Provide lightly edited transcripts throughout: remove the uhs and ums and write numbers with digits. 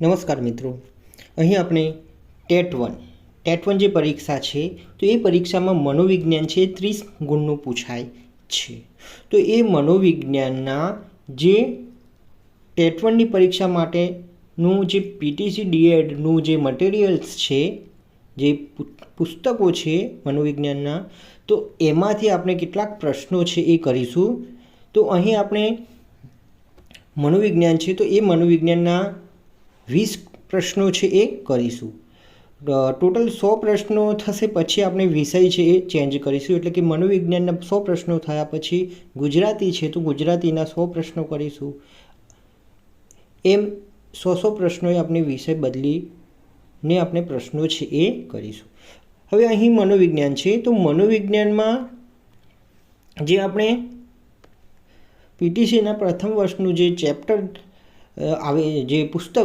નમસ્કાર મિત્રો, અહીં આપણે ટેટ વન જે પરીક્ષા છે તો એ પરીક્ષામાં મનોવિજ્ઞાન છે 30 ગુણનું પૂછાય છે. તો એ મનોવિજ્ઞાનના જે ટેટ 1ની પરીક્ષા માટેનું જે પીટીસી ડીએડનું જે મટીરિયલ્સ છે, જે પુસ્તકો છે મનોવિજ્ઞાનના, તો એમાંથી આપણે કેટલાક પ્રશ્નો છે એ કરીશું. તો અહીં આપણે મનોવિજ્ઞાન છે તો એ મનોવિજ્ઞાનના 20 પ્રશ્નો છે એ કરીશું. ટોટલ 100 પ્રશ્નો થશે, પછી આપણે વિષય છે એ ચેન્જ કરીશું. એટલે કે મનોવિજ્ઞાનના 100 પ્રશ્નો થયા પછી ગુજરાતી છે તો ગુજરાતીના 100 પ્રશ્નો કરીશું. એમ 100 પ્રશ્નોએ આપણે વિષય બદલીને આપણે પ્રશ્નો છે એ કરીશું. હવે અહીં મનોવિજ્ઞાન છે તો મનોવિજ્ઞાનમાં જે આપણે પીટીસીના પ્રથમ વર્ષનું જે ચેપ્ટર આવે, જે પુસ્તક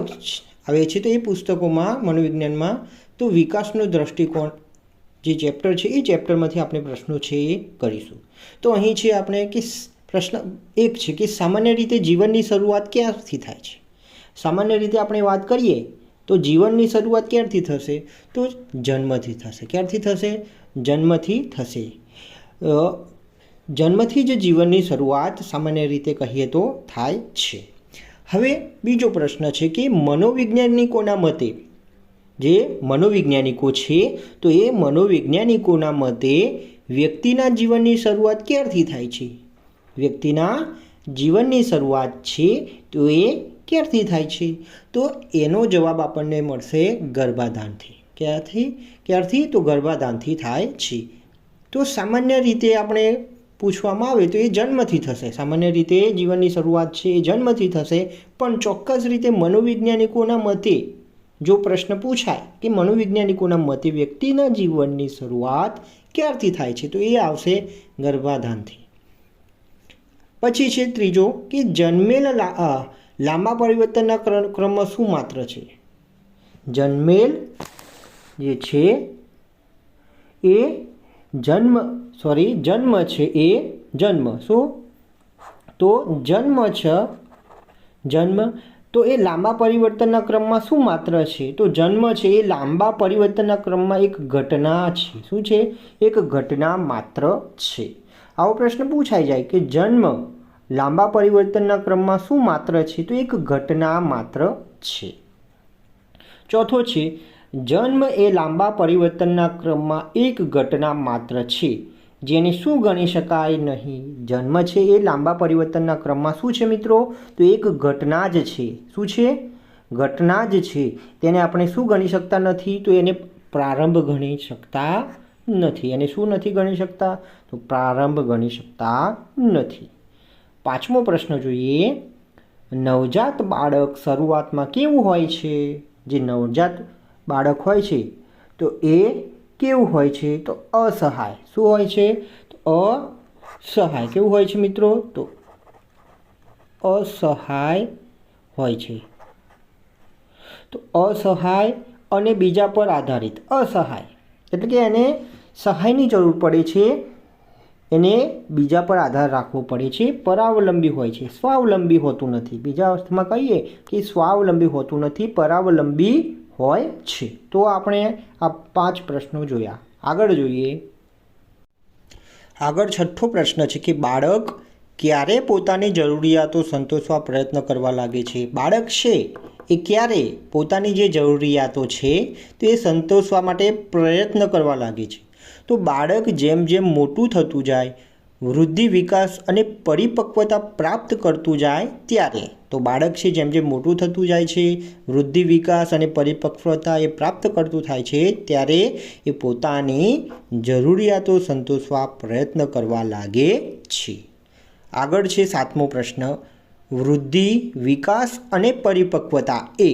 આવે છે, તો એ પુસ્તકોમાં મનોવિજ્ઞાનમાં તો વિકાસનો દૃષ્ટિકોણ જે ચેપ્ટર છે એ ચેપ્ટરમાંથી આપણે પ્રશ્નો છે એ કરીશું. તો અહીં છે આપણે કે પ્રશ્ન 1 છે કે સામાન્ય રીતે જીવનની શરૂઆત ક્યારથી થાય છે? સામાન્ય રીતે આપણે વાત કરીએ તો જીવનની શરૂઆત ક્યારથી થશે? તો જન્મથી થશે. ક્યારથી થશે? જન્મથી થશે. જન્મથી જ જીવનની શરૂઆત સામાન્ય રીતે કહીએ તો થાય છે. હવે બીજો પ્રશ્ન છે કે મનોવૈજ્ઞાનિકોના મતે, જે મનોવૈજ્ઞાનિકો છે તો એ મનોવૈજ્ઞાનિકોના મતે વ્યક્તિના જીવનની શરૂઆત ક્યારથી થાય છે? વ્યક્તિના જીવનની શરૂઆત છે તો એ ક્યારથી થાય છે? તો એનો જવાબ આપણને મળશે ગર્ભાધાનથી. ક્યારથી? તો ગર્ભાધાનથી થાય છે. તો સામાન્ય રીતે આપણે પૂછવામાં આવે તો એ જન્મથી થશે. સામાન્ય રીતે જીવનની શરૂઆત છે એ જન્મથી થશે. પણ ચોક્કસ રીતે મનોવૈજ્ઞાનિકોના મતે જો પ્રશ્ન પૂછાય કે મનોવૈજ્ઞાનિકોના મતે વ્યક્તિના જીવનની શરૂઆત ક્યારથી થાય છે, તો એ આવશે ગર્ભાધાનથી. પછી છે ત્રીજો કે જન્મેલ લાંબા પરિવર્તનના ક્રમમાં શું માત્ર છે? જન્મેલ જે છે એ જન્મ છે એ જન્મ. શું? તો જન્મ છે, જન્મ તો એ લાંબા પરિવર્તનના ક્રમમાં શું માત્ર છે? તો જન્મ છે એ લાંબા પરિવર્તનના ક્રમમાં એક ઘટના છે. શું છે? એક ઘટના માત્ર છે. આવો પ્રશ્ન પૂછાઈ જાય કે જન્મ લાંબા પરિવર્તનના ક્રમમાં શું માત્ર છે? તો એક ઘટના માત્ર છે. ચોથો છે જન્મ એ લાંબા પરિવર્તનના ક્રમમાં એક ઘટના માત્ર છે જેને શું ગણી શકાય નહીં? જન્મ છે એ લાંબા પરિવર્તનના ક્રમમાં શું છે મિત્રો? તો એક ઘટના જ છે. શું છે? ઘટના જ છે. તેને આપણે શું ગણી શકતા નથી? તો એને પ્રારંભ ગણી શકતા નથી. એને શું નથી ગણી શકતા? તો પ્રારંભ ગણી શકતા નથી. પાંચમો પ્રશ્ન જોઈએ. નવજાત બાળક શરૂઆતમાં કેવું હોય છે? જે નવજાત બાળક હોય છે તો એ કેવું હોય છે? તો અસહાય. શું હોય છે? તો અસહાય. કેવું હોય છે મિત્રો? તો અસહાય હોય છે. તો અસહાય અને બીજા પર આધારિત. અસહાય એટલે કે એને સહાયની જરૂર પડે છે, એને બીજા પર આધાર રાખવો પડે છે. પરાવલંબી હોય છે, સ્વાવલંબી હોતું નથી. બીજા અર્થમાં કહીએ કે સ્વાવલંબી હોતું નથી, પરાવલંબી હોય છે. તો આપણે આ 5 પ્રશ્નો જોયા. આગળ જોઈએ. આગળ છઠ્ઠો પ્રશ્ન છે કે બાળક ક્યારે પોતાની જરૂરિયાતો સંતોષવા પ્રયત્ન કરવા લાગે છે? બાળક છે એ ક્યારે પોતાની જે જરૂરિયાતો છે તે સંતોષવા માટે પ્રયત્ન કરવા લાગે છે? તો બાળક જેમ જેમ મોટું થતું જાય, વૃદ્ધિ, વિકાસ અને પરિપક્વતા પ્રાપ્ત કરતું જાય ત્યારે, તો બાળક છે જેમ જેમ મોટું થતું જાય છે, વૃદ્ધિ, વિકાસ અને પરિપક્વતા એ પ્રાપ્ત કરતું થાય છે ત્યારે એ પોતાની જરૂરિયાતો સંતોષવા પ્રયત્ન કરવા લાગે છે. આગળ છે 7મો પ્રશ્ન. વૃદ્ધિ, વિકાસ અને પરિપક્વતા એ,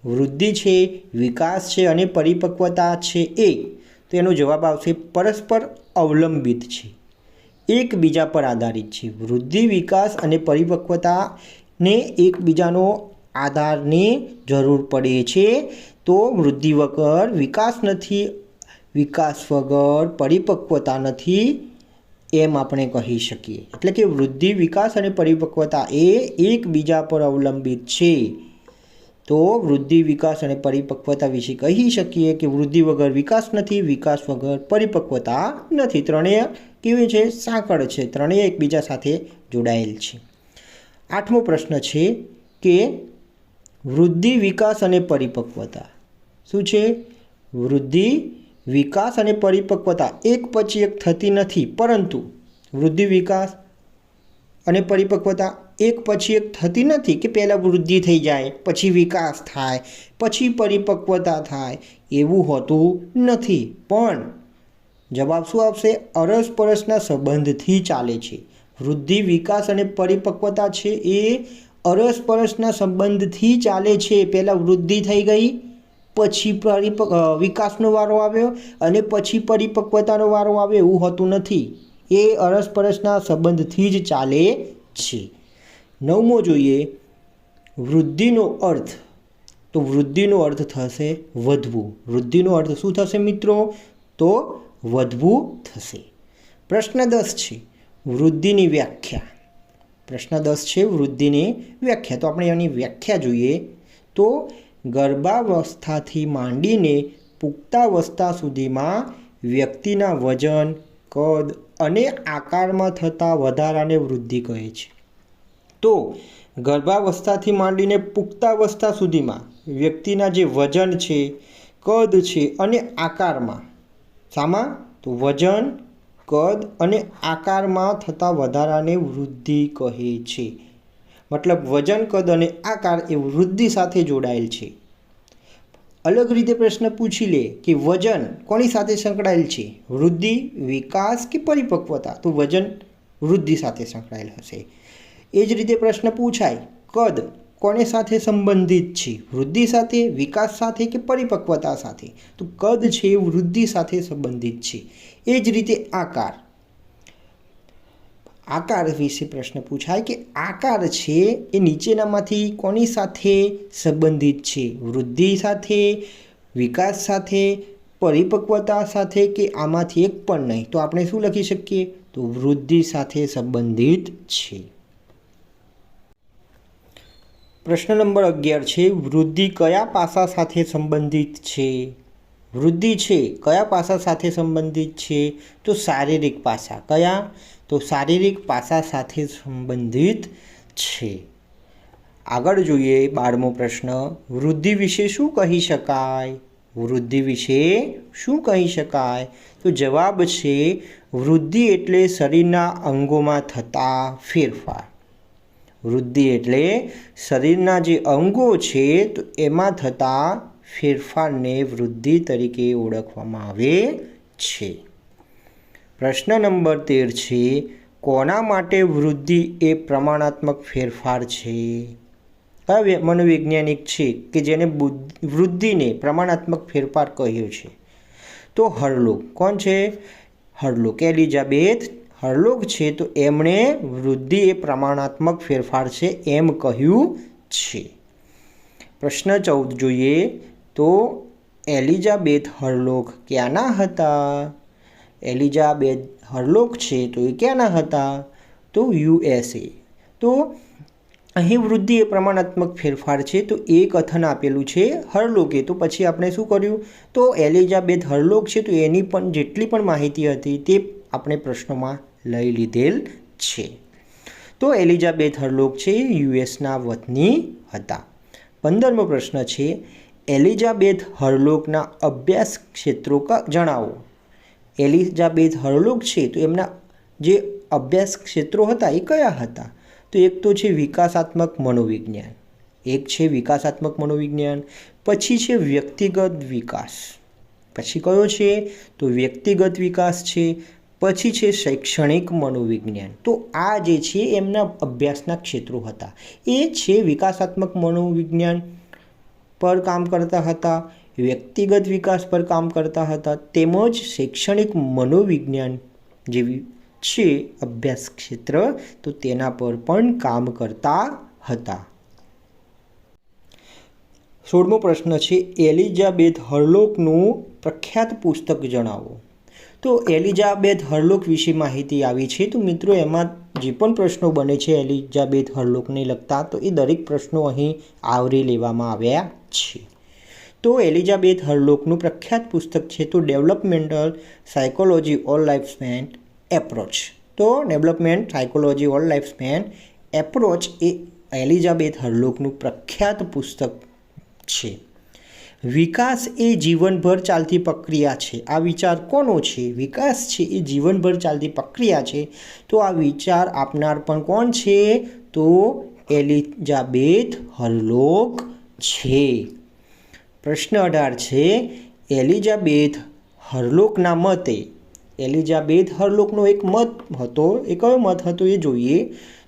વૃદ્ધિ છે, વિકાસ છે અને પરિપક્વતા છે એ, તો એનો જવાબ આવશે પરસ્પર અવલંબિત છે, એકબીજા પર આધારિત છે. વૃદ્ધિ, વિકાસ અને પરિપક્વતાને એકબીજાનો આધારની જરૂર પડે છે. તો વૃદ્ધિ વગર વિકાસ નથી, વિકાસ વગર પરિપક્વતા નથી, એમ આપણે કહી શકીએ. એટલે કે વૃદ્ધિ, વિકાસ અને પરિપક્વતા એ એકબીજા પર અવલંબિત છે. તો વૃદ્ધિ, વિકાસ અને પરિપક્વતા વિશે કહી શકીએ કે વૃદ્ધિ વગર વિકાસ નથી, વિકાસ વગર પરિપક્વતા નથી. ત્રણેય કેવી છે? સાંકળ છે, ત્રણેય એકબીજા સાથે જોડાયેલ છે. 8મો પ્રશ્ન છે કે વૃદ્ધિ, વિકાસ અને પરિપક્વતા શું છે? વૃદ્ધિ, વિકાસ અને પરિપક્વતા એક પછી એક થતી નથી, પરંતુ વૃદ્ધિ, વિકાસ અને પરિપક્વતા એક પછી એક થતી નથી કે પહેલાં વૃદ્ધિ થઈ જાય, પછી વિકાસ થાય, પછી પરિપક્વતા થાય, એવું હોતું નથી. પણ જવાબ શું આવશે? અરસપરસના સંબંધથી ચાલે છે. વૃદ્ધિ, વિકાસ અને પરિપક્વતા છે એ અરસપરસના સંબંધથી ચાલે છે. પહેલાં વૃદ્ધિ થઈ ગઈ, પછી વિકાસનો વારો આવ્યો અને પછી પરિપક્વતાનો વારો આવ્યો, એવું હોતું નથી. એ અરસપરસના સંબંધથી જ ચાલે છે. 9મો જોઈએ, વૃદ્ધિનો અર્થ. તો વૃદ્ધિનો અર્થ થશે વધવું. વૃદ્ધિનો અર્થ શું થશે મિત્રો? તો વધવું થશે. પ્રશ્ન 10 છે વૃદ્ધિની વ્યાખ્યા. પ્રશ્ન 10 છે વૃદ્ધિની વ્યાખ્યા. તો આપણે એની વ્યાખ્યા જોઈએ તો ગર્ભાવસ્થાથી માંડીને પુખ્તાવસ્થા સુધીમાં વ્યક્તિના વજન, કદ અને આકારમાં થતા વધારાને વૃદ્ધિ કહે છે. તો ગર્ભાવસ્થાથી માંડીને પુખ્તાવસ્થા સુધીમાં વ્યક્તિના જે વજન છે, કદ છે અને આકારમાં, શામાં? તો વજન, કદ અને આકારમાં થતા વધારાને વૃદ્ધિ કહે છે. મતલબ વજન, કદ અને આકાર એ વૃદ્ધિ સાથે જોડાયેલ છે. અલગ રીતે પ્રશ્ન પૂછી લે કે વજન કોની સાથે સંકળાયેલ છે? વૃદ્ધિ, વિકાસ કે પરિપક્વતા? તો વજન વૃદ્ધિ સાથે સંકળાયેલ હશે. એ જ રીતે પ્રશ્ન પૂછાય કદ કોને સાથે સંબંધિત છે? વૃદ્ધિ સાથે, વિકાસ સાથે કે પરિપક્વતા સાથે? તો કદ છે એ વૃદ્ધિ સાથે સંબંધિત છે. એ જ રીતે આકાર. આકાર વિશે પ્રશ્ન પૂછાય કે આકાર છે એ નીચેનામાંથી કોની સાથે સંબંધિત છે? વૃદ્ધિ સાથે, વિકાસ સાથે, પરિપક્વતા સાથે કે આમાંથી એક પણ નહીં? તો આપણે શું લખી શકીએ? તો વૃદ્ધિ સાથે સંબંધિત છે. પ્રશ્ન નંબર 11 છે વૃદ્ધિ કયા પાસા સાથે સંબંધિત છે? વૃદ્ધિ છે કયા પાસા સાથે સંબંધિત છે? તો શારીરિક પાસા. કયા? તો શારીરિક પાસા સાથે સંબંધિત છે. આગળ જોઈએ 12મો પ્રશ્ન, વૃદ્ધિ વિશે શું કહી શકાય? વૃદ્ધિ વિશે શું કહી શકાય? તો જવાબ છે વૃદ્ધિ એટલે શરીરના અંગોમાં થતા ફેરફાર. વૃદ્ધિ એટલે શરીરના જે અંગો છે તો એમાં થતા ફેરફારને વૃદ્ધિ તરીકે ઓળખવામાં આવે છે. પ્રશ્ન નંબર 13 છે કોના માટે વૃદ્ધિ એ પ્રમાણાત્મક ફેરફાર છે? કયા મનોવૈજ્ઞાનિક છે કે જેને વૃદ્ધિને પ્રમાણાત્મક ફેરફાર કહ્યો છે? તો હરલોક. કોણ છે? હરલોક. એલિઝાબેથ હરલોક છે. તો એમણે વૃદ્ધિ એ પ્રમાણાત્મક ફેરફાર છે એમ કહ્યું છે. પ્રશ્ન 14 જોઈએ તો એલિઝાબેથ હરલોક ક્યાંના હતા? એલિઝાબેથ હરલોક છે તો એ ક્યાંના હતા? તો USA. તો અહીં વૃદ્ધિ એ પ્રમાણાત્મક ફેરફાર છે. તો એ કથન આપેલું છે હરલોકે. તો પછી આપણે શું કર્યું? તો એલિઝાબેથ હરલોક છે તો એની પણ જેટલી પણ માહિતી હતી તે આપણે પ્રશ્નોમાં લઈ લીધેલ છે. તો એલિઝાબેથ હરલોક છે યુએસના વતની હતા. 15મો પ્રશ્ન છે એલિઝાબેથ હરલોકના અભ્યાસ ક્ષેત્રો જણાવો. એલિઝાબેથ હરલોક છે તો એમના જે અભ્યાસ ક્ષેત્રો હતા એ કયા હતા? તો એક તો છે વિકાસાત્મક મનોવિજ્ઞાન, એક છે વિકાસાત્મક મનોવિજ્ઞાન, પછી છે વ્યક્તિગત વિકાસ, પછી કયો છે? તો વ્યક્તિગત વિકાસ છે, પછી છે શૈક્ષણિક મનોવિજ્ઞાન. તો આ જે છે એમના અભ્યાસના ક્ષેત્રો હતા. એ છે વિકાસાત્મક મનોવિજ્ઞાન પર કામ કરતા હતા, વ્યક્તિગત વિકાસ પર કામ કરતા હતા, તેમજ શૈક્ષણિક મનોવિજ્ઞાન જેવી છે અભ્યાસ ક્ષેત્ર તો તેના પર પણ કામ કરતા હતા. 16મો પ્રશ્ન છે એલિઝાબેથ હરલોકનું પ્રખ્યાત પુસ્તક જણાવો. તો એલિઝાબેથ હરલોક વિશે માહિતી આવી છે। તો મિત્રો એમાં જે પણ પ્રશ્નો બને છે એલિઝાબેથ હરલોકને લગતા, તો એ દરેક પ્રશ્નો અહીં આવરી લેવામાં આવ્યા છે। તો એલિઝાબેથ હરલોકનું પ્રખ્યાત પુસ્તક છે તો developmental psychology all life span approach. તો development psychology all life span approach એ એલિઝાબેથ હરલોકનું પ્રખ્યાત પુસ્તક છે। વિકાસ એ જીવનભર ચાલતી પ્રક્રિયા છે, આ વિચાર કોનો છે? વિકાસ છે એ જીવનભર ચાલતી પ્રક્રિયા છે, તો આ વિચાર આપનાર પણ કોણ છે? તો એલિઝાબેથ હરલોક છે। પ્રશ્ન 18 છે, એલિઝાબેથ હરલોકના મતે, એલિઝાબેથ હરલોકનો એક મત હતો, એ કયો મત હતો એ જોઈએ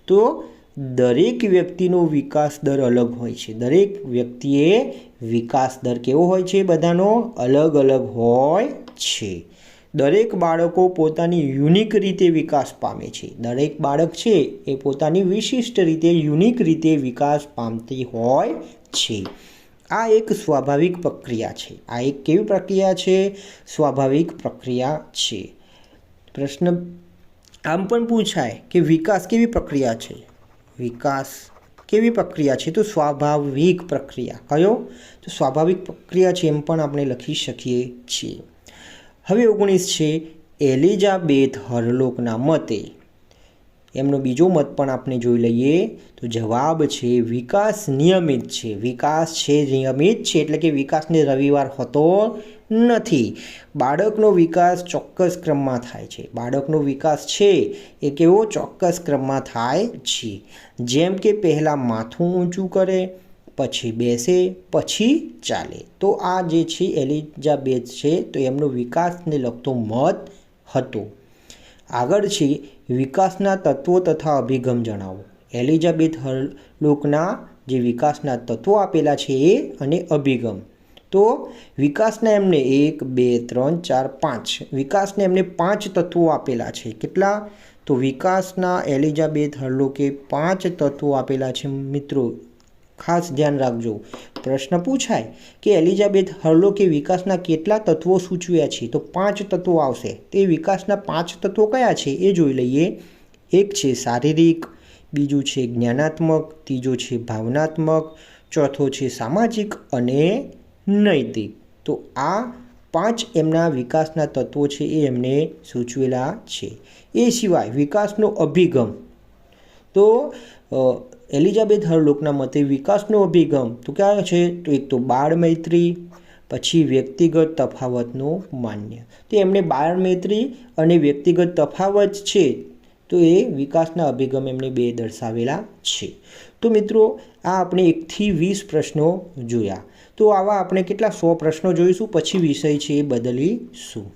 તો દરેક વ્યક્તિનો વિકાસ દર અલગ હોય છે। દરેક વ્યક્તિએ વિકાસ દર કેવો હોય છે? બધાનો અલગ અલગ હોય છે। દરેક બાળકો પોતાની યુનિક રીતે વિકાસ પામે છે। દરેક બાળક છે એ પોતાની વિશિષ્ટ રીતે યુનિક રીતે વિકાસ પામતી હોય છે। આ એક સ્વાભાવિક પ્રક્રિયા છે। આ એક કેવી પ્રક્રિયા છે? સ્વાભાવિક પ્રક્રિયા છે। પ્રશ્ન આમ પણ પૂછાય કે વિકાસ કેવી પ્રક્રિયા છે? વિકાસ કેવી પ્રક્રિયા છે? તો સ્વાભાવિક પ્રક્રિયા। કયો? તો સ્વાભાવિક પ્રક્રિયા છે એમ પણ આપણે લખી શકીએ છીએ। હવે 19 છે, એલિઝાબેથ હરલોકના મતે, એમનો બીજો મત પણ આપણે જોઈ લઈએ તો જવાબ છે વિકાસ નિયમિત છે। વિકાસ છે નિયમિત છે એટલે કે વિકાસને રવિવાર હોતો નથી। બાળકનો વિકાસ ચોક્કસ ક્રમમાં થાય છે। બાળકનો વિકાસ છે એ કેવો? ચોક્કસ ક્રમમાં થાય છે। જેમ કે પહેલાં માથું ઊંચું કરે, પછી બેસે, પછી ચાલે। તો આ જે છે એલિઝાબેથ છે તો એમનો વિકાસને લગતો મત હતો। આગળ છે વિકાસના તત્વો તથા અભિગમ જણાવો। એલિઝાબેથ હરલોકના જે વિકાસના તત્વો આપેલા છે એ અને અભિગમ, તો વિકાસના એમને 1 2 3 4 5 વિકાસને એમને 5 તત્વો આપેલા છે। કેટલા? તો વિકાસના એલિઝાબેથ હરલોકે 5 તત્વો આપેલા છે। મિત્રો ખાસ ધ્યાન રાખજો, પ્રશ્ન પૂછાય કે એલિઝાબેથ હરલોકે વિકાસના કેટલા તત્વો સૂચવ્યા છે? તો 5 તત્વો આવશે। તે વિકાસના 5 તત્વો કયા છે એ જોઈ લઈએ। એક છે શારીરિક, બીજું છે જ્ઞાનાત્મક, ત્રીજો છે ભાવનાત્મક, ચોથો છે સામાજિક અને નૈતિક। તો આ 5 એમના વિકાસના તત્વો છે એ એમને સૂચવેલા છે। એ સિવાય વિકાસનો અભિગમ, તો એલિઝાબેથ હરલોકના મતે વિકાસનો અભિગમ તો કયો છે? તો એક તો બાળમૈત્રી, પછી વ્યક્તિગત તફાવતનો માન્ય। તો એમને બાળમૈત્રી અને વ્યક્તિગત તફાવત છે તો એ વિકાસના અભિગમ એમને 2 દર્શાવેલા છે। તો મિત્રો આ આપણે 1 થી 20 પ્રશ્નો જોયા। તો આવા આપણે કેટલા 100 પ્રશ્નો જોઈશું, પછી વિષય છે એ બદલીશું।